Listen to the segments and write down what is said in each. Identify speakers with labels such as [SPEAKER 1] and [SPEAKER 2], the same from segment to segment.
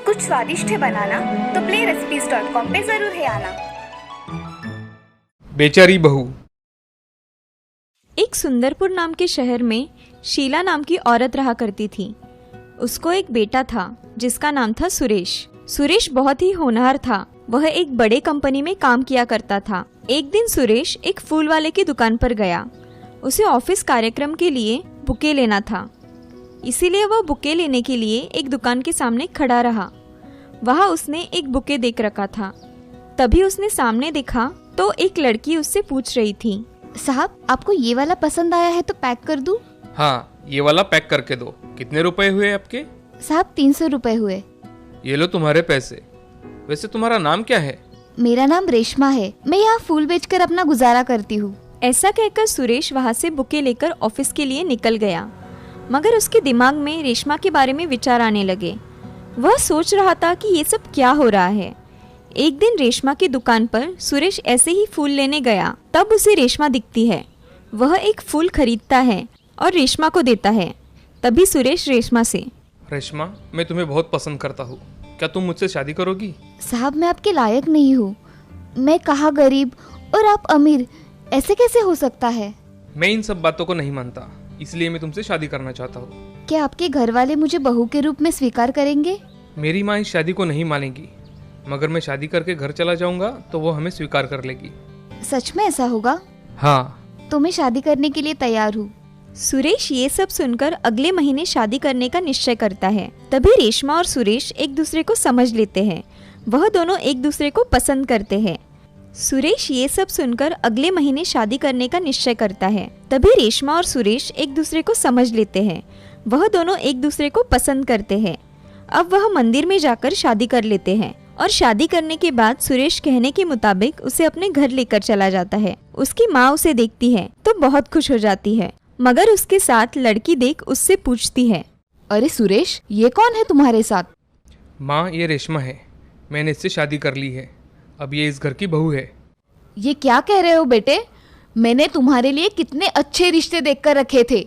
[SPEAKER 1] कुछ स्वादिष्ट है बनाना तो playrecipes.com पे जरूर है आना।
[SPEAKER 2] बेचारी बहू।
[SPEAKER 3] एक सुंदरपुर नाम के शहर में शीला नाम की औरत रहा करती थी। उसको एक बेटा था जिसका नाम था सुरेश। सुरेश बहुत ही होनहार था। वह एक बड़े कंपनी में काम किया करता था। एक दिन सुरेश एक फूल वाले की दुकान पर गया। उसे ऑफिस कार्यक्रम के लिए बुके लेना था, इसीलिए वह बुके लेने के लिए एक दुकान के सामने खड़ा रहा। वहाँ उसने एक बुके देख रखा था। तभी उसने सामने देखा तो एक लड़की उससे पूछ रही थी,
[SPEAKER 4] साहब आपको ये वाला पसंद आया है तो पैक कर दूं?
[SPEAKER 2] हाँ, ये वाला पैक करके दो। कितने रुपए हुए आपके?
[SPEAKER 4] साहब 300 रुपए हुए।
[SPEAKER 2] ये लो तुम्हारे पैसे। वैसे तुम्हारा नाम क्या है?
[SPEAKER 4] मेरा नाम रेशमा है। मैं यहाँ फूल बेचकर अपना गुजारा करती हूँ।
[SPEAKER 3] ऐसा कहकर सुरेश वहाँ से बुके लेकर ऑफिस के लिए निकल गया। मगर उसके दिमाग में रेशमा के बारे में विचार आने लगे। वह सोच रहा था कि ये सब क्या हो रहा है। एक दिन रेशमा की दुकान पर सुरेश ऐसे ही फूल लेने गया। तब उसे रेशमा दिखती है। वह एक फूल खरीदता है और रेशमा को देता है। तभी सुरेश रेशमा से,
[SPEAKER 2] रेशमा, मैं तुम्हें बहुत पसंद करता हूँ। क्या तुम मुझसे शादी करोगी?
[SPEAKER 4] साहब मैं आपके लायक नहीं हूँ। मैं कहाँ गरीब और आप अमीर, ऐसे कैसे हो सकता है?
[SPEAKER 2] मैं इन सब बातों को नहीं मानता, इसलिए मैं तुमसे शादी करना चाहता हूँ।
[SPEAKER 4] क्या आपके घर वाले मुझे बहू के रूप में स्वीकार करेंगे?
[SPEAKER 2] मेरी माँ इस शादी को नहीं मानेगी, मगर मैं शादी करके घर चला जाऊंगा तो वो हमें स्वीकार कर लेगी।
[SPEAKER 4] सच में ऐसा होगा?
[SPEAKER 2] हाँ।
[SPEAKER 4] तो मैं शादी करने के लिए तैयार हूँ।
[SPEAKER 3] सुरेश ये सब सुनकर अगले महीने शादी करने का निश्चय करता है। तभी रेशमा और सुरेश एक दूसरे को समझ लेते हैं। वह दोनों एक दूसरे को पसंद करते हैं। सुरेश ये सब सुनकर अगले महीने शादी करने का निश्चय करता है। तभी रेशमा और सुरेश एक दूसरे को समझ लेते हैं। वह दोनों एक दूसरे को पसंद करते हैं। अब वह मंदिर में जाकर शादी कर लेते हैं और शादी करने के बाद सुरेश कहने के मुताबिक उसे अपने घर लेकर चला जाता है। उसकी माँ उसे देखती है तो बहुत खुश हो जाती है, मगर उसके साथ लड़की देख उससे पूछती है,
[SPEAKER 4] अरे सुरेश, ये कौन है तुम्हारे साथ?
[SPEAKER 2] माँ, ये रेशमा है। मैंने इससे शादी कर ली है। अब ये इस घर की बहू है।
[SPEAKER 4] ये क्या कह रहे हो बेटे? मैंने तुम्हारे लिए कितने अच्छे रिश्ते देखकर रखे थे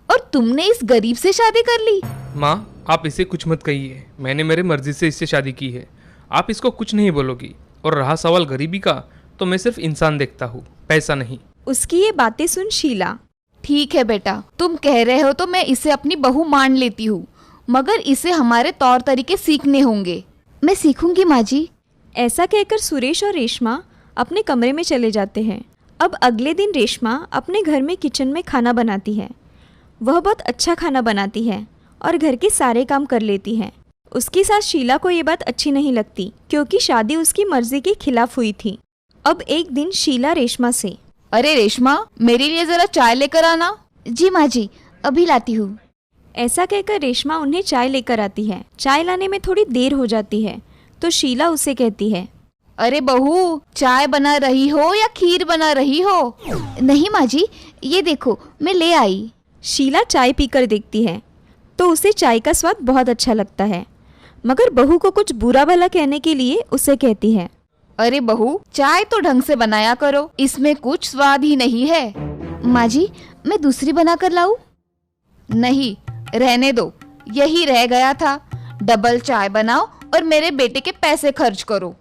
[SPEAKER 4] और तुमने इस गरीब से शादी कर ली।
[SPEAKER 2] माँ, आप इसे कुछ मत कहिए। मैंने मेरे मर्जी से इससे शादी की है। आप इसको कुछ नहीं बोलोगी। और रहा सवाल गरीबी का, तो मैं सिर्फ इंसान देखता हूँ, पैसा नहीं।
[SPEAKER 3] उसकी ये बातें सुन शीला,
[SPEAKER 4] ठीक है बेटा, तुम कह रहे हो तो मैं इसे अपनी बहू मान लेती हूँ, मगर इसे हमारे तौर तरीके सीखने होंगे। मैं सीखूंगी माँ जी।
[SPEAKER 3] ऐसा कहकर सुरेश और रेशमा अपने कमरे में चले जाते हैं। अब अगले दिन रेशमा अपने घर में किचन में खाना बनाती है। वह बहुत अच्छा खाना बनाती है और घर के सारे काम कर लेती है। उसकी सास शीला को ये बात अच्छी नहीं लगती, क्योंकि शादी उसकी मर्जी के खिलाफ हुई थी। अब एक दिन शीला रेशमा से,
[SPEAKER 4] अरे रेशमा, मेरे लिए जरा चाय लेकर आना। जी माँ जी, अभी लाती हूँ।
[SPEAKER 3] ऐसा कहकर रेशमा उन्हें चाय लेकर आती है। चाय लाने में थोड़ी देर हो जाती है तो शीला उसे कहती है,
[SPEAKER 4] अरे बहू, चाय बना रही हो या खीर बना रही हो? नहीं माँ जी, ये देखो मैं ले आई।
[SPEAKER 3] शीला चाय पीकर देखती है तो उसे चाय का स्वाद बहुत अच्छा लगता है, मगर बहू को कुछ बुरा भला कहने के लिए उसे कहती है,
[SPEAKER 4] अरे बहू, चाय तो ढंग से बनाया करो, इसमें कुछ स्वाद ही नहीं है। माँ जी, मैं दूसरी बनाकर लाऊं? नहीं, रहने दो, यही रह गया था। डबल चाय बनाओ और मेरे बेटे के पैसे खर्च करो।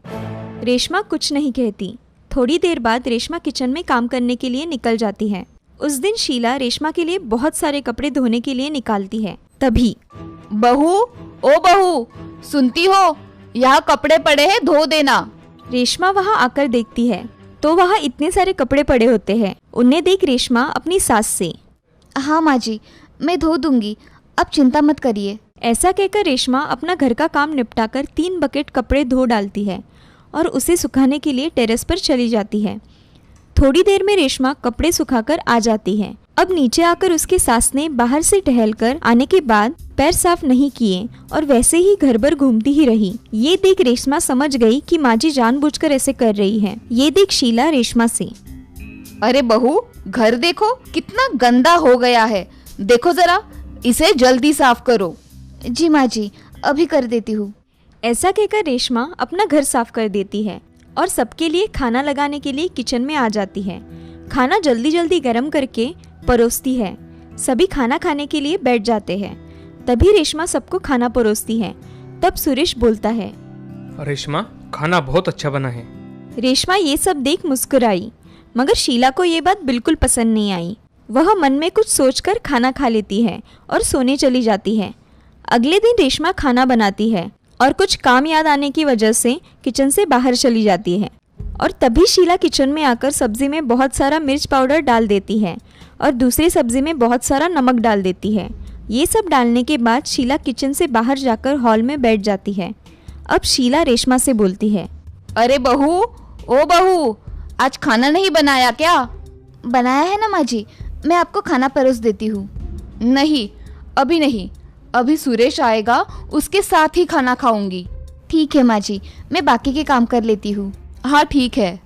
[SPEAKER 3] रेशमा कुछ नहीं कहती। थोड़ी देर बाद रेशमा किचन में काम करने के लिए निकल जाती है। उस दिन शीला रेशमा के लिए बहुत सारे कपड़े धोने के लिए निकालती है। तभी,
[SPEAKER 4] बहू, ओ बहू, सुनती हो? यहाँ कपड़े पड़े हैं, धो देना।
[SPEAKER 3] रेशमा वहाँ आकर देखती है तो वहाँ इतने सारे कपड़े पड़े होते हैं। उन्हें देख रेशमा अपनी सास से,
[SPEAKER 4] हाँ माँ जी, मैं धो दूंगी, अब चिंता मत करिए।
[SPEAKER 3] ऐसा कहकर रेशमा अपना घर का काम निपटाकर 3 बकेट कपड़े धो डालती है और उसे सुखाने के लिए टेरेस पर चली जाती है। थोड़ी देर में रेशमा कपड़े सुखाकर आ जाती है। अब नीचे आकर उसके सास ने बाहर से टहलकर आने के बाद पैर साफ नहीं किए और वैसे ही घर भर घूमती ही रही। ये देख रेशमा समझ गई कि माँ जी जानबूझकर ऐसे कर रही है। ये देख शीला रेशमा से,
[SPEAKER 4] अरे बहू, घर देखो कितना गंदा हो गया है, देखो जरा, इसे जल्दी साफ करो। जी माँ जी, अभी कर देती हूँ।
[SPEAKER 3] ऐसा कहकर रेशमा अपना घर साफ कर देती है और सबके लिए खाना लगाने के लिए किचन में आ जाती है। खाना जल्दी जल्दी गर्म करके परोसती है। सभी खाना खाने के लिए बैठ जाते हैं। तभी रेशमा सबको खाना परोसती है। तब सुरेश बोलता है,
[SPEAKER 2] रेशमा, खाना बहुत अच्छा बना है।
[SPEAKER 3] रेशमा ये सब देख मुस्कुराई, मगर शीला को ये बात बिल्कुल पसंद नहीं आई। वह मन में कुछ सोचकर खाना खा लेती है और सोने चली जाती है। अगले दिन रेशमा खाना बनाती है और कुछ काम याद आने की वजह से किचन से बाहर चली जाती है। और तभी शीला किचन में आकर सब्जी में बहुत सारा मिर्च पाउडर डाल देती है और दूसरी सब्जी में बहुत सारा नमक डाल देती है। ये सब डालने के बाद शीला किचन से बाहर जाकर हॉल में बैठ जाती है। अब शीला रेशमा से बोलती है,
[SPEAKER 4] अरे बहू, ओ बहू, आज खाना नहीं बनाया क्या? बनाया है ना माँ जी, मैं आपको खाना परोस देती हूँ। नहीं, अभी नहीं, अभी सुरेश आएगा, उसके साथ ही खाना खाऊंगी। ठीक है माँ जी, मैं बाकी के काम कर लेती हूँ। हाँ ठीक है।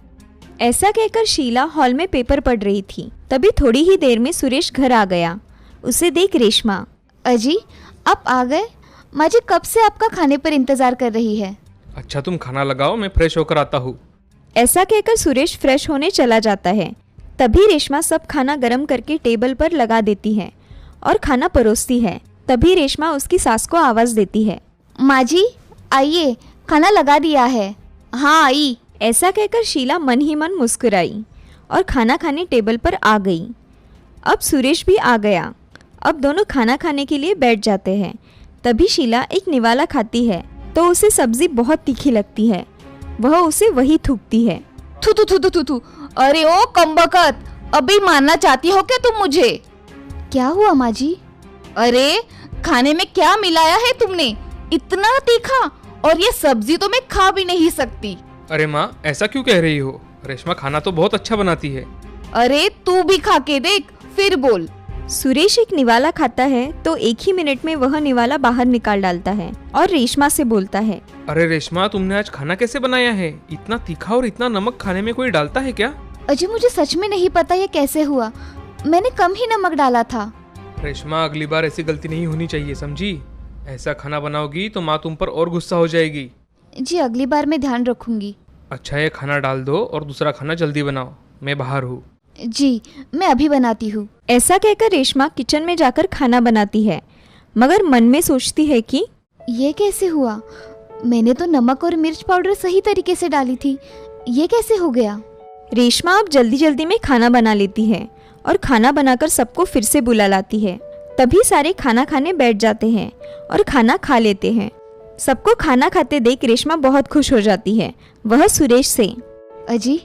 [SPEAKER 3] ऐसा कहकर शीला हॉल में पेपर पढ़ रही थी। तभी थोड़ी ही देर में सुरेश घर आ गया। उसे देख रेशमा,
[SPEAKER 4] अजी आप आ गए? माँ जी कब से आपका खाने पर इंतजार कर रही है।
[SPEAKER 2] अच्छा तुम खाना लगाओ, मैं फ्रेश होकर आता हूँ।
[SPEAKER 3] ऐसा कहकर सुरेश फ्रेश होने चला जाता है। तभी रेशमा सब खाना गरम करके टेबल पर लगा देती है और खाना परोसती है। तभी रेशमा उसकी सास को आवाज देती है,
[SPEAKER 4] माँ जी आइए, खाना लगा दिया है। हाँ आई।
[SPEAKER 3] ऐसा कहकर शीला मन ही मन मुस्कुराई और खाना खाने टेबल पर आ गई। अब सुरेश भी आ गया। अब दोनों खाना खाने के लिए बैठ जाते हैं। तभी शीला एक निवाला खाती है तो उसे सब्जी बहुत तीखी लगती है। वह उसे वही थूकती है।
[SPEAKER 4] थू थू थू थू थू थू। अरे ओ कमबख्त, अभी मारना चाहती हो क्या तुम मुझे? क्या हुआ माँ जी? अरे खाने में क्या मिलाया है तुमने? इतना तीखा, और ये सब्जी तो मैं खा भी नहीं सकती।
[SPEAKER 2] अरे माँ, ऐसा क्यों कह रही हो? रेशमा खाना तो बहुत अच्छा बनाती है।
[SPEAKER 4] अरे तू भी खा के देख, फिर बोल।
[SPEAKER 3] सुरेश एक निवाला खाता है तो एक ही मिनट में वह निवाला बाहर निकाल डालता है और रेशमा से बोलता है,
[SPEAKER 2] अरे रेशमा, तुमने आज खाना कैसे बनाया है? इतना तीखा और इतना नमक खाने में कोई डालता है क्या?
[SPEAKER 4] अजय मुझे सच में नहीं पता ये कैसे हुआ, मैंने कम ही नमक डाला था।
[SPEAKER 2] रेशमा, अगली बार ऐसी गलती नहीं होनी चाहिए, समझी? ऐसा खाना बनाओगी तो माँ तुम पर और गुस्सा हो जाएगी।
[SPEAKER 4] जी अगली बार मैं ध्यान रखूंगी।
[SPEAKER 2] अच्छा, ये खाना डाल दो और दूसरा खाना जल्दी बनाओ, मैं बाहर हूँ।
[SPEAKER 4] जी मैं अभी बनाती हूँ।
[SPEAKER 3] ऐसा कहकर रेशमा किचन में जाकर खाना बनाती है, मगर मन में सोचती है कि
[SPEAKER 4] ये कैसे हुआ? मैंने तो नमक और मिर्च पाउडर सही तरीके से डाली थी, ये कैसे हो गया?
[SPEAKER 3] रेशमा अब जल्दी जल्दी में खाना बना लेती है और खाना बनाकर सबको फिर से बुला लाती है। तभी सारे खाना खाने बैठ जाते हैं और खाना खा लेते हैं। सबको खाना खाते देख रेशमा बहुत खुश हो जाती है। वह सुरेश से,
[SPEAKER 4] अजी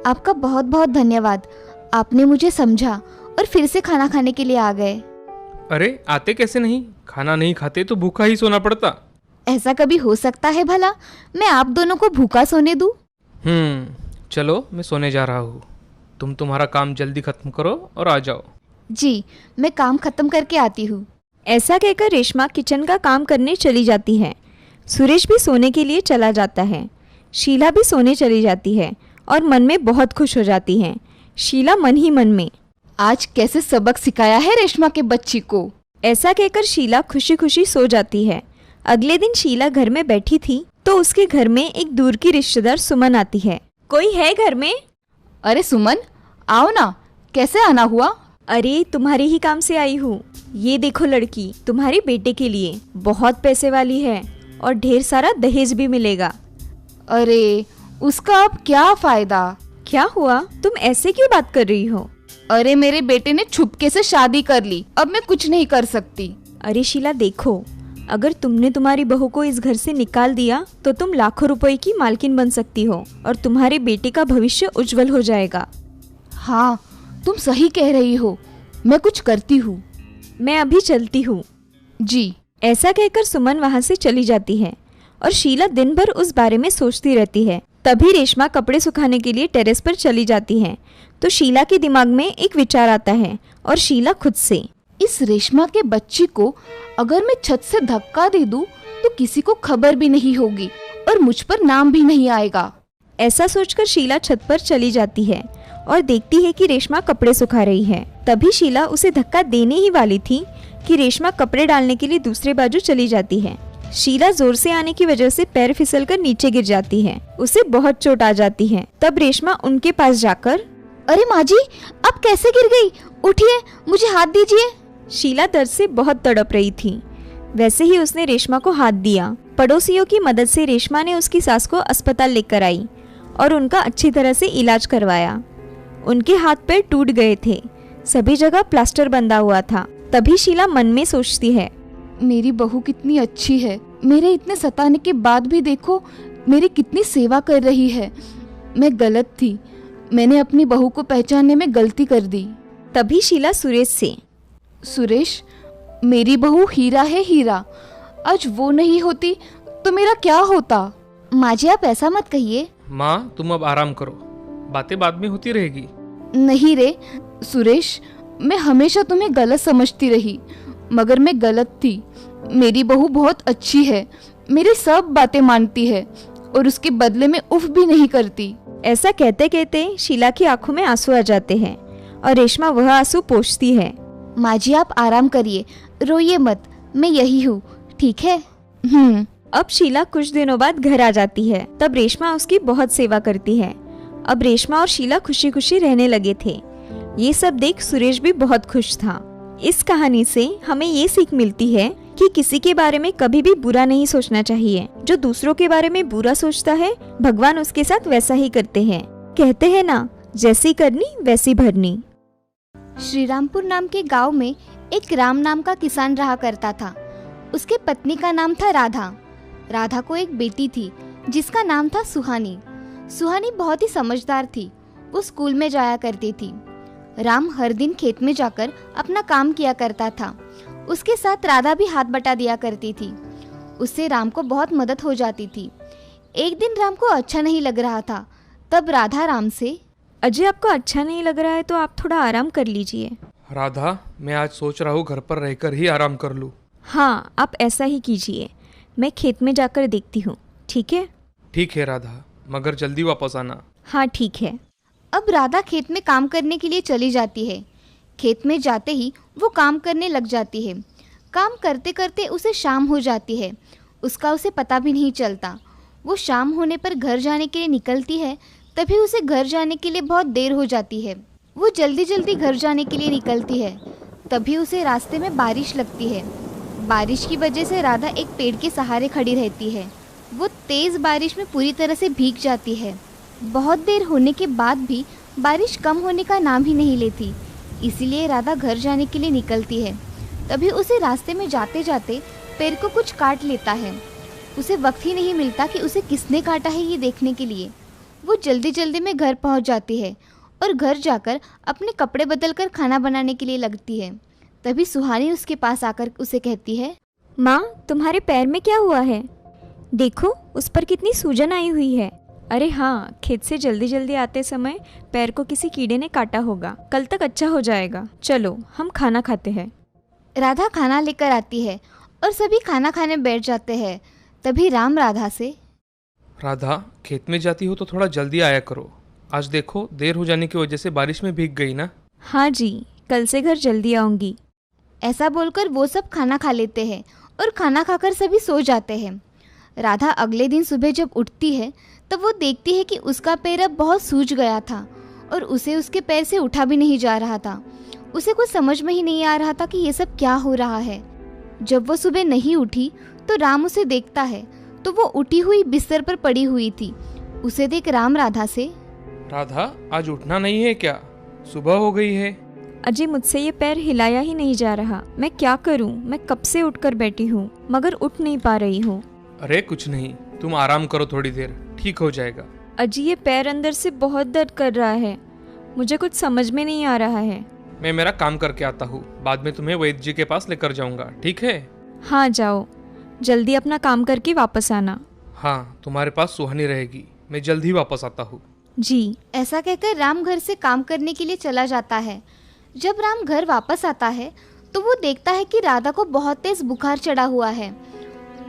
[SPEAKER 4] आपका बहुत बहुत धन्यवाद, आपने मुझे समझा और फिर से खाना खाने के लिए आ गए।
[SPEAKER 2] अरे आते कैसे नहीं? खाना नहीं खाते तो भूखा ही सोना पड़ता।
[SPEAKER 4] ऐसा कभी हो सकता है भला? मैं आप दोनों को भूखा सोने दूं?
[SPEAKER 2] चलो मैं सोने जा रहा हूँ। तुम तुम्हारा काम जल्दी खत्म करो और आ जाओ।
[SPEAKER 4] जी मैं काम खत्म करके आती हूँ।
[SPEAKER 3] ऐसा कहकर रेशमा किचन का काम करने चली जाती है। सुरेश भी सोने के लिए चला जाता है। शीला भी सोने चली जाती है और मन में बहुत खुश हो जाती है। शीला मन ही मन में,
[SPEAKER 4] आज कैसे सबक सिखाया है रेशमा के बच्ची को।
[SPEAKER 3] ऐसा कहकर शीला खुशी खुशी सो जाती है। अगले दिन शीला घर में बैठी थी तो उसके घर में एक दूर की रिश्तेदार सुमन आती है। कोई है घर में?
[SPEAKER 4] अरे सुमन आओ ना, कैसे आना हुआ?
[SPEAKER 3] अरे तुम्हारे ही काम से आई हूँ। ये देखो लड़की, तुम्हारे बेटे के लिए बहुत पैसे वाली है और ढेर सारा दहेज भी मिलेगा।
[SPEAKER 4] अरे उसका अब क्या फायदा?
[SPEAKER 3] क्या हुआ, तुम ऐसे क्यों बात कर रही हो?
[SPEAKER 4] अरे मेरे बेटे ने छुपके से शादी कर ली, अब मैं कुछ नहीं कर सकती।
[SPEAKER 3] अरे शीला देखो, अगर तुमने तुम्हारी बहू को इस घर से निकाल दिया तो तुम लाखों रुपए की मालकिन बन सकती हो और तुम्हारे बेटे का भविष्य उज्जवल हो जाएगा।
[SPEAKER 4] हाँ तुम सही कह रही हो, मैं कुछ करती हूँ।
[SPEAKER 3] मैं अभी चलती हूँ।
[SPEAKER 4] जी।
[SPEAKER 3] ऐसा कहकर सुमन वहाँ से चली जाती है और शीला दिन भर उस बारे में सोचती रहती है। तभी रेशमा कपड़े सुखाने के लिए टेरेस पर चली जाती है तो शीला के दिमाग में एक विचार आता है और शीला खुद से,
[SPEAKER 4] इस रेशमा के बच्ची को अगर मैं छत से धक्का दे दूं तो किसी को खबर भी नहीं होगी और मुझ पर नाम भी नहीं आएगा।
[SPEAKER 3] ऐसा सोचकर शीला छत पर चली जाती है और देखती है कि रेशमा कपड़े सुखा रही है। तभी शीला उसे धक्का देने ही वाली थी कि रेशमा कपड़े डालने के लिए दूसरे बाजू चली जाती है। शीला जोर से आने की वजह से पैर फिसलकर नीचे गिर जाती है। उसे बहुत चोट आ जाती है। तब रेशमा उनके पास जाकर,
[SPEAKER 4] अरे माँ जी आप कैसे गिर गई? उठिए, मुझे हाथ दीजिए।
[SPEAKER 3] शीला दर्द से बहुत तड़प रही थी। वैसे ही उसने रेशमा को हाथ दिया। पड़ोसियों की मदद से रेशमा ने उसकी सास को अस्पताल लेकर आई और उनका अच्छी तरह से इलाज करवाया। उनके हाथ पैर टूट गए थे, सभी जगह प्लास्टर बंधा हुआ था। तभी शीला मन में सोचती है,
[SPEAKER 4] मेरी बहू कितनी अच्छी है, मेरे इतने सताने के बाद भी देखो मेरी कितनी सेवा कर रही है। मैं गलत थी, मैंने अपनी बहू को पहचानने में गलती कर दी।
[SPEAKER 3] तभी शीला सुरेश से,
[SPEAKER 4] सुरेश, मेरी बहू हीरा है हीरा, आज वो नहीं होती तो मेरा क्या होता। माँ जी आप ऐसा मत कहिए।
[SPEAKER 2] माँ तुम अब आराम करो, बातें बाद में होती रहेगी।
[SPEAKER 4] नहीं रे सुरेश, मैं हमेशा तुम्हें गलत समझती रही, मगर मैं गलत थी। मेरी बहू बहुत अच्छी है, मेरी सब बातें मानती है और उसके बदले में उफ भी नहीं करती।
[SPEAKER 3] ऐसा कहते कहते शीला की आंखों में आंसू आ जाते हैं और रेशमा वह आंसू पोंछती है।
[SPEAKER 4] माँ जी आप आराम करिए, रोइए मत, मैं यही हूँ, ठीक है।
[SPEAKER 3] अब शीला कुछ दिनों बाद घर आ जाती है। तब रेशमा उसकी बहुत सेवा करती है। अब रेशमा और शीला खुशी खुशी रहने लगे थे। ये सब देख सुरेश भी बहुत खुश था। इस कहानी से हमें ये सीख मिलती है कि किसी के बारे में कभी भी बुरा नहीं सोचना चाहिए। जो दूसरों के बारे में बुरा सोचता है, भगवान उसके साथ वैसा ही करते हैं। कहते हैं ना, जैसी करनी वैसी भरनी।
[SPEAKER 5] श्रीरामपुर नाम के गांव में एक राम नाम का किसान रहा करता था। उसके पत्नी का नाम था राधा। राधा को एक बेटी थी जिसका नाम था सुहानी। सुहानी बहुत ही समझदार थी। वो स्कूल में जाया करती थी। राम हर दिन खेत में जाकर अपना काम किया करता था। उसके साथ राधा भी हाथ बटा दिया करती थी। उससे राम को बहुत मदद हो जाती थी। एक दिन राम को अच्छा नहीं लग रहा था। तब राधा राम से,
[SPEAKER 3] अजय आपको अच्छा नहीं लग रहा है तो आप थोड़ा आराम कर लीजिए।
[SPEAKER 2] राधा, मैं आज सोच रहा हूँ घर पर रहकर ही आराम कर लूँ।
[SPEAKER 3] हाँ, आप ऐसा ही कीजिए। मैं खेत में जाकर देखती हूँ, ठीक है?
[SPEAKER 2] ठीक है राधा, मगर जल्दी वापस आना।
[SPEAKER 3] हाँ ठीक है।
[SPEAKER 5] अब राधा खेत में काम करने के लिए चली जाती है। खेत में जाते ही वो काम करने लग जाती है। काम करते करते उसे शाम हो जाती है। उसका उसे पता भी नहीं चलता। वो शाम होने पर घर जाने के लिए निकलती है। तभी उसे घर जाने के लिए बहुत देर हो जाती है। वो जल्दी जल्दी घर जाने के लिए निकलती है। तभी उसे रास्ते में बारिश लगती है। बारिश की वजह से राधा एक पेड़ के सहारे खड़ी रहती है। वो तेज़ बारिश में पूरी तरह से भीग जाती है। बहुत देर होने के बाद भी बारिश कम होने का नाम ही नहीं लेती। इसीलिए राधा घर जाने के लिए निकलती है। तभी उसे रास्ते में जाते जाते पैर को कुछ काट लेता है। उसे वक्त ही नहीं मिलता कि उसे किसने काटा है ये देखने के लिए। वो जल्दी जल्दी में घर पहुंच जाती है और घर जाकर अपने कपड़े बदलकर खाना बनाने के लिए लगती है। तभी सुहानी उसके पास आकर उसे कहती है,
[SPEAKER 3] माँ तुम्हारे पैर में क्या हुआ है? देखो उस पर कितनी सूजन आई हुई है। अरे हाँ, खेत से जल्दी जल्दी आते समय पैर को किसी कीड़े ने काटा होगा। कल तक अच्छा हो जाएगा। चलो हम खाना खाते हैं।
[SPEAKER 5] राधा खाना लेकर आती है और सभी खाना खाने बैठ जाते हैं। तभी राम राधा से,
[SPEAKER 2] राधा, खेत में जाती हो तो थोड़ा जल्दी आया करो। आज देखो देर हो जाने की वजह से बारिश में भीग गई ना।
[SPEAKER 3] हाँ जी, कल से घर जल्दी आऊँगी।
[SPEAKER 5] ऐसा बोलकर वो सब खाना खा लेते हैं और खाना खाकर सभी सो जाते हैं। राधा अगले दिन सुबह जब उठती है तब वो देखती है कि उसका पैर अब बहुत सूज गया था और उसे उसके पैर से उठा भी नहीं जा रहा था। उसे कुछ समझ में ही नहीं आ रहा था कि ये सब क्या हो रहा है। जब वो सुबह नहीं उठी तो राम उसे देखता है तो वो उठी हुई बिस्तर पर पड़ी हुई थी। उसे देख राम राधा से,
[SPEAKER 2] राधा, आज उठना नहीं है क्या? सुबह हो गई है।
[SPEAKER 3] अजय मुझसे ये पैर हिलाया ही नहीं जा रहा। मैं क्या करूं? मैं कब से उठकर बैठी हूँ मगर उठ नहीं पा रही हूँ।
[SPEAKER 2] अरे कुछ नहीं, तुम आराम करो थोड़ी देर, ठीक हो जाएगा।
[SPEAKER 3] अजय ये पैर अंदर से बहुत दर्द कर रहा है। मुझे कुछ समझ में नहीं आ रहा है।
[SPEAKER 2] मैं मेरा काम करके आता हूँ, बाद में तुम्हें वैद्य जी के पास लेकर जाऊंगा, ठीक है?
[SPEAKER 3] हाँ जाओ, जल्दी अपना काम करके वापस आना।
[SPEAKER 2] हाँ, तुम्हारे पास सुहानी रहेगी। मैं जल्द ही वापस आता हूँ।
[SPEAKER 3] जी।
[SPEAKER 5] ऐसा कहकर राम घर से काम करने के लिए चला जाता है। जब राम घर वापस आता है तो वो देखता है कि राधा को बहुत तेज बुखार चढ़ा हुआ है।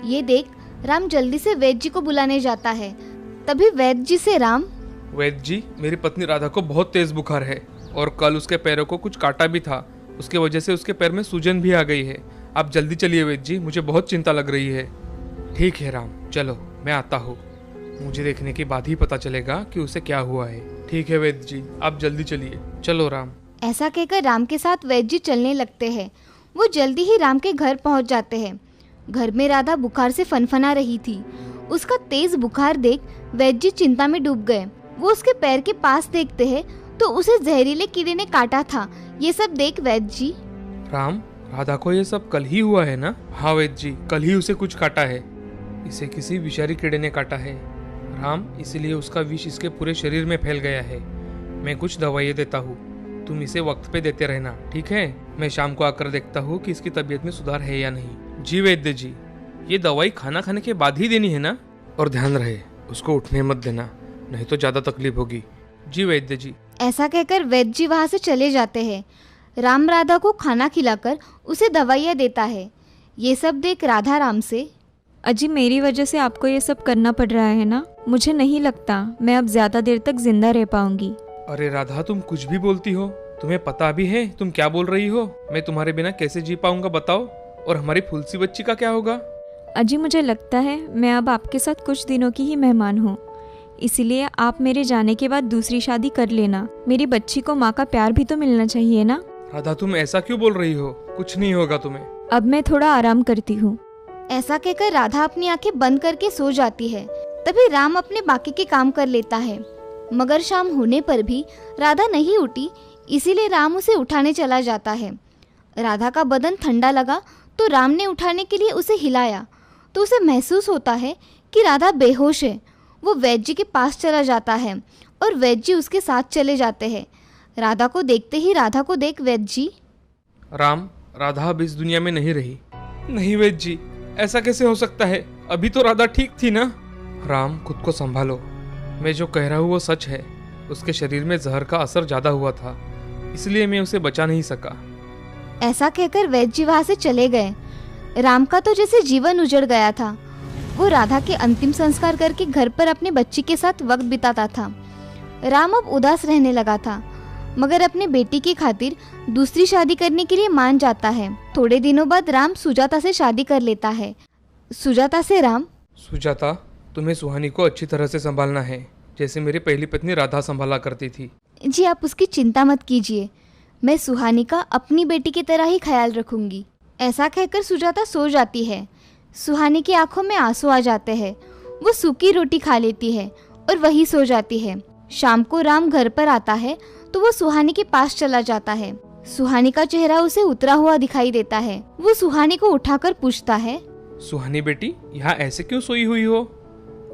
[SPEAKER 5] ये देख राम जल्दी से वैद्य जी को बुलाने जाता है। तभी वैद्य जी से राम,
[SPEAKER 2] वैद्य जी, मेरी पत्नी राधा को बहुत तेज बुखार है और कल उसके पैरों को कुछ काटा भी था। उसके वजह से उसके पैर में सूजन भी आ गई है। आप जल्दी चलिए वैद्य जी, मुझे बहुत चिंता लग रही है। ठीक है राम, चलो मैं आता हूँ। मुझे देखने के बाद ही पता चलेगा कि उसे क्या हुआ है। ठीक है वैद्य जी, आप जल्दी चलिए। चलो राम।
[SPEAKER 5] ऐसा कहकर राम के साथ वैद्य जी चलने लगते हैं। वो जल्दी ही राम के घर पहुंच जाते हैं। घर में राधा बुखार से फनफना रही थी। उसका तेज बुखार देख वैद्य जी चिंता में डूब गए। वो उसके पैर के पास देखते हैं तो उसे जहरीले कीड़े ने काटा था। ये सब देख वैद्य जी,
[SPEAKER 2] राम, राधा को ये सब कल ही हुआ है ना? हाँ वैद्य जी, कल ही उसे कुछ काटा है। इसे किसी विषारी कीड़े ने काटा है राम, इसीलिए उसका विष इसके पूरे शरीर में फैल गया है। मैं कुछ दवाइयाँ देता हूँ, तुम इसे वक्त पे देते रहना, ठीक है? मैं शाम को आकर देखता हूँ कि इसकी तबीयत में सुधार है या नहीं। जी वैद्य जी, ये दवाई खाना खाने के बाद ही देनी है ना? और ध्यान रहे उसको उठने मत देना, नहीं तो ज्यादा तकलीफ होगी। जी वैद्य जी।
[SPEAKER 5] ऐसा कहकर वैद्य जी वहाँ से चले जाते हैं। राम राधा को खाना खिलाकर उसे दवाइयाँ देता है। ये सब देख राधा राम से,
[SPEAKER 3] अजी मेरी वजह से आपको ये सब करना पड़ रहा है ना? मुझे नहीं लगता मैं अब ज़्यादा देर तक जिंदा रह पाऊंगी।
[SPEAKER 2] अरे राधा, तुम कुछ भी बोलती हो, तुम्हें पता भी है तुम क्या बोल रही हो? मैं तुम्हारे बिना कैसे जी पाऊंगा बताओ? और हमारी फुलसी बच्ची का क्या होगा?
[SPEAKER 3] अजी मुझे लगता है मैं अब आपके साथ कुछ दिनों की ही मेहमान हूँ, इसलिए आप मेरे जाने के बाद दूसरी शादी कर लेना। मेरी बच्ची को माँ का प्यार भी तो मिलना चाहिए ना।
[SPEAKER 2] राधा, तुम ऐसा क्यों बोल रही हो? कुछ नहीं होगा तुम्हें।
[SPEAKER 3] अब मैं थोड़ा आराम करती हूँ।
[SPEAKER 5] ऐसा कहकर राधा अपनी आंखें बंद करके सो जाती है। तभी राम अपने बाकी के काम कर लेता है, मगर शाम होने पर भी राधा नहीं उठी, इसीलिए राम उसे उठाने चला जाता है। राधा का बदन ठंडा लगा तो राम ने उठाने के लिए उसे हिलाया तो उसे महसूस होता है कि राधा बेहोश है। वो वैद्य जी के पास चला जाता है और वैद्य जी उसके साथ चले जाते हैं। राधा को देखते ही राधा को देख वैद्य जी,
[SPEAKER 2] राम, राधा अब इस दुनिया में नहीं रही। नहीं वैद्य जी, ऐसा कैसे हो सकता है? अभी तो राधा ठीक थी ना? राम, खुद को संभालो, मैं जो कह रहा हूँ वो सच है। उसके शरीर में जहर का असर ज्यादा हुआ था, इसलिए मैं उसे बचा नहीं सका।
[SPEAKER 5] ऐसा कहकर वैद्य जी वहाँ से चले गए। राम का तो जैसे जीवन उजड़ गया था। वो राधा के अंतिम संस्कार करके घर पर अपने बच्ची के साथ वक्त बिताता था। राम अब उदास रहने लगा था, मगर अपने बेटी की खातिर दूसरी शादी करने के लिए मान जाता है। थोड़े दिनों बाद राम सुजाता से शादी कर लेता है। सुजाता से राम,
[SPEAKER 2] सुजाता, तुम्हें सुहानी को अच्छी तरह से संभालना है, जैसे मेरी पहली पत्नी राधा संभाला करती थी।
[SPEAKER 5] जी आप उसकी चिंता मत कीजिए, मैं सुहानी का अपनी बेटी की तरह ही ख्याल रखूंगी। ऐसा कहकर सुजाता सो जाती है। सुहानी की आंखों में आंसू आ जाते हैं। वो सूखी रोटी खा लेती है और वही सो जाती है। शाम को राम घर पर आता है तो वो सुहानी के पास चला जाता है। सुहानी का चेहरा उसे उतरा हुआ दिखाई देता है। वो सुहानी को उठाकर पूछता है,
[SPEAKER 2] सुहानी बेटी, यहाँ ऐसे क्यों सोई हुई हो?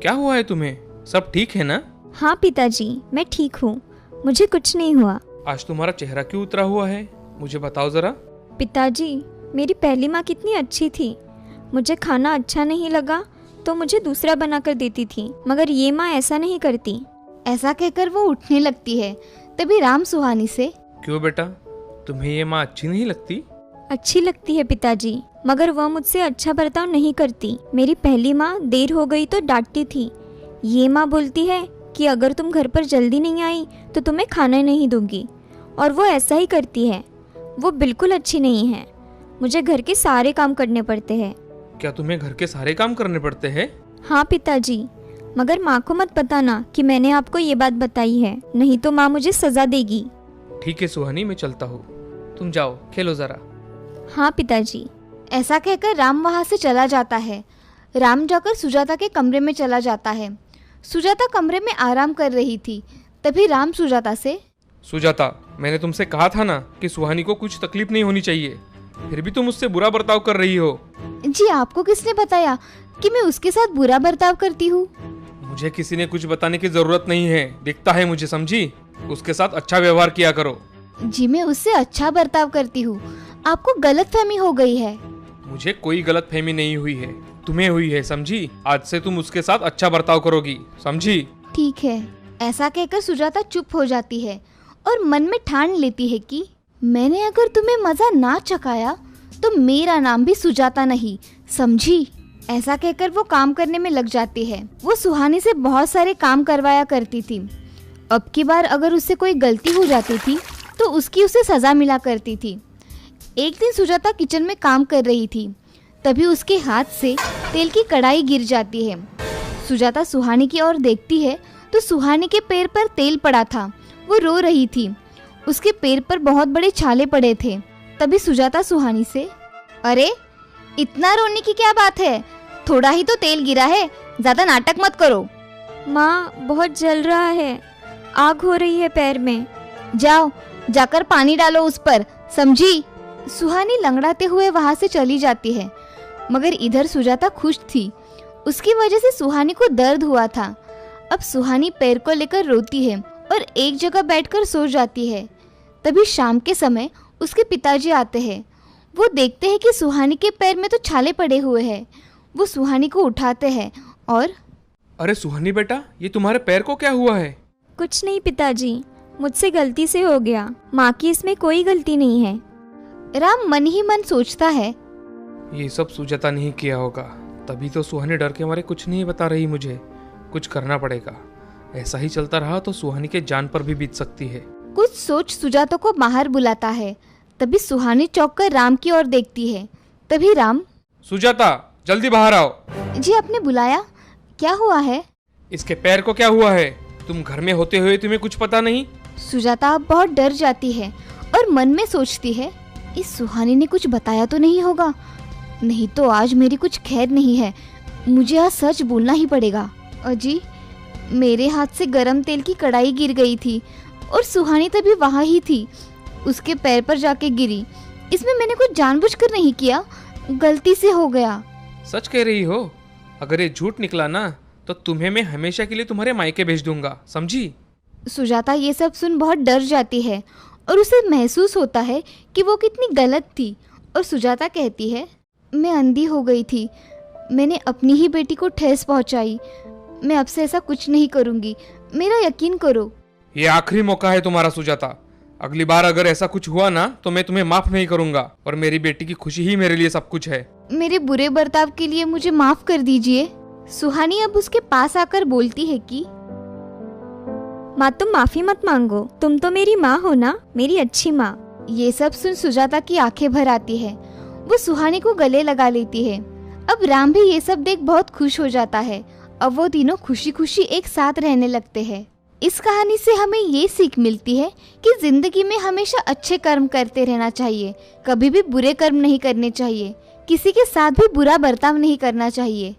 [SPEAKER 2] क्या हुआ है तुम्हें? सब ठीक है ना?
[SPEAKER 3] हाँ पिताजी, मैं ठीक हूँ, मुझे कुछ नहीं हुआ।
[SPEAKER 2] आज तुम्हारा चेहरा क्यों उतरा हुआ है? मुझे बताओ जरा।
[SPEAKER 3] पिताजी, मेरी पहली माँ कितनी अच्छी थी। मुझे खाना अच्छा नहीं लगा तो मुझे दूसरा बनाकर देती थी, मगर ये माँ ऐसा नहीं करती।
[SPEAKER 5] ऐसा कहकर वो उठने लगती है। तभी राम सुहानी से,
[SPEAKER 2] क्यों बेटा, तुम्हें ये माँ अच्छी नहीं लगती?
[SPEAKER 3] अच्छी लगती है पिताजी, मगर वह मुझसे अच्छा बर्ताव नहीं करती। मेरी पहली माँ देर हो गई तो डांटती थी। ये माँ बोलती है कि अगर तुम घर पर जल्दी नहीं आई तो तुम्हें खाना नहीं दूंगी, और वो ऐसा ही करती है। वो बिल्कुल अच्छी नहीं है। मुझे घर के सारे काम करने पड़ते हैं।
[SPEAKER 2] क्या तुम्हें घर के सारे काम करने पड़ते हैं?
[SPEAKER 3] हाँ पिताजी, मगर माँ को मत बताना कि मैंने आपको ये बात बताई है, नहीं तो माँ मुझे सजा देगी।
[SPEAKER 2] ठीक है सुहानी, मैं चलता हूँ, तुम जाओ खेलो जरा।
[SPEAKER 3] हाँ पिताजी।
[SPEAKER 5] ऐसा कहकर राम वहाँ से चला जाता है। राम जाकर सुजाता के कमरे में चला जाता है। सुजाता कमरे में आराम कर रही थी। तभी राम सुजाता से,
[SPEAKER 2] सुजाता, मैंने तुमसे कहा था ना कि सुहानी को कुछ तकलीफ नहीं होनी चाहिए, फिर भी तुम उससे बुरा बर्ताव कर रही हो।
[SPEAKER 5] जी आपको किसने बताया कि मैं उसके साथ बुरा बर्ताव करती हूँ?
[SPEAKER 2] मुझे किसी ने कुछ बताने की जरूरत नहीं है, दिखता है मुझे, समझी? उसके साथ अच्छा व्यवहार किया करो।
[SPEAKER 5] जी मैं उससे अच्छा बर्ताव करती हूँ, आपको गलतफहमी हो गई है।
[SPEAKER 2] मुझे कोई गलतफहमी नहीं हुई है, तुम्हें हुई है, समझी? आज से तुम उसके साथ अच्छा बर्ताव करोगी, समझी?
[SPEAKER 5] ठीक है। ऐसा कहकर सुजाता चुप हो जाती है और मन में ठान लेती है कि मैंने अगर तुम्हें मजा ना चखाया तो मेरा नाम भी सुजाता नहीं, समझी? ऐसा कहकर वो काम करने में लग जाती है। वो सुहानी से बहुत सारे काम करवाया करती थी। अब की बार अगर उससे कोई गलती हो जाती थी तो उसकी उसे सजा मिला करती थी। एक दिन सुजाता किचन में काम कर रही थी, तभी उसके हाथ से तेल की कढ़ाई गिर जाती है। सुजाता सुहानी की ओर देखती है तो सुहानी के पैर पर तेल पड़ा था। वो रो रही थी। उसके पैर पर बहुत बड़े छाले पड़े थे। तभी सुजाता सुहानी से, अरे इतना रोने की क्या बात है, थोड़ा ही तो तेल गिरा है, ज्यादा नाटक मत करो।
[SPEAKER 3] माँ बहुत जल रहा है, आग हो रही है पैर में।
[SPEAKER 5] जाओ जाकर पानी डालो उस पर, समझी। सुहानी लंगड़ाते हुए वहां से चली जाती है, मगर इधर सुजाता खुश थी। उसकी वजह से सुहानी को दर्द हुआ था। अब सुहानी पैर को लेकर रोती है और एक जगह बैठकर सो जाती है। तभी शाम के समय उसके पिताजी आते हैं। वो देखते हैं कि सुहानी के पैर में तो छाले पड़े हुए हैं। वो सुहानी को उठाते हैं और,
[SPEAKER 2] अरे सुहानी बेटा, ये तुम्हारे पैर को क्या हुआ है?
[SPEAKER 3] कुछ नहीं पिताजी, मुझसे गलती से हो गया, माँ की इसमें कोई गलती नहीं है।
[SPEAKER 5] राम मन ही मन सोचता है,
[SPEAKER 2] ये सब सुजाता नहीं किया होगा, तभी तो सुहानी डर के मारे कुछ नहीं बता रही मुझे। कुछ करना पड़ेगा, ऐसा ही चलता रहा तो सुहानी के जान पर भी बीत सकती है।
[SPEAKER 5] कुछ सोच सुजाता को बाहर बुलाता है। तभी सुहानी चौंक कर राम की ओर देखती है। तभी राम,
[SPEAKER 2] सुजाता जल्दी बाहर आओ।
[SPEAKER 5] जी आपने बुलाया, क्या हुआ है?
[SPEAKER 2] इसके पैर को क्या हुआ है? तुम घर में होते हुए तुम्हें कुछ पता नहीं?
[SPEAKER 5] सुजाता अब बहुत डर जाती है और मन में सोचती है, इस सुहानी ने कुछ बताया तो नहीं होगा, नहीं तो आज मेरी कुछ खैर नहीं है, मुझे आज सच बोलना ही पड़ेगा। अजी, मेरे हाथ से गरम तेल की कढ़ाई गिर गई थी और सुहानी तभी वहाँ ही थी, उसके पैर पर जाके गिरी। इसमें मैंने कुछ जानबूझकर नहीं किया, गलती से हो गया।
[SPEAKER 2] सच कह रही हो? अगर ये झूठ निकला ना तो तुम्हें मैं हमेशा के लिए तुम्हारे मायके भेज दूंगा, समझी?
[SPEAKER 5] सुजाता ये सब सुन बहुत डर जाती है और उसे महसूस होता है कि वो कितनी गलत थी। और सुजाता कहती है, मैं अंधी हो गई थी, मैंने अपनी ही बेटी को ठेस पहुंचाई, मैं अब से ऐसा कुछ नहीं करूंगी, मेरा यकीन करो।
[SPEAKER 2] ये आखिरी मौका है तुम्हारा सुजाता, अगली बार अगर ऐसा कुछ हुआ ना तो मैं तुम्हें माफ नहीं करूंगा, और मेरी बेटी की खुशी ही मेरे लिए सब कुछ है।
[SPEAKER 5] मेरे बुरे बर्ताव के लिए मुझे माफ कर दीजिए। सुहानी अब उसके पास आकर बोलती है कि,
[SPEAKER 3] माँ तुम माफी मत मांगो, तुम तो मेरी माँ हो ना, मेरी अच्छी माँ।
[SPEAKER 5] ये सब सुन सुजाता की आंखें भर आती है। वो सुहानी को गले लगा लेती है। अब राम भी ये सब देख बहुत खुश हो जाता है। अब वो तीनों खुशी खुशी एक साथ रहने लगते हैं। इस कहानी से हमें ये सीख मिलती है कि जिंदगी में हमेशा अच्छे कर्म करते रहना चाहिए, कभी भी बुरे कर्म नहीं करने चाहिए, किसी के साथ भी बुरा बर्ताव नहीं करना चाहिए।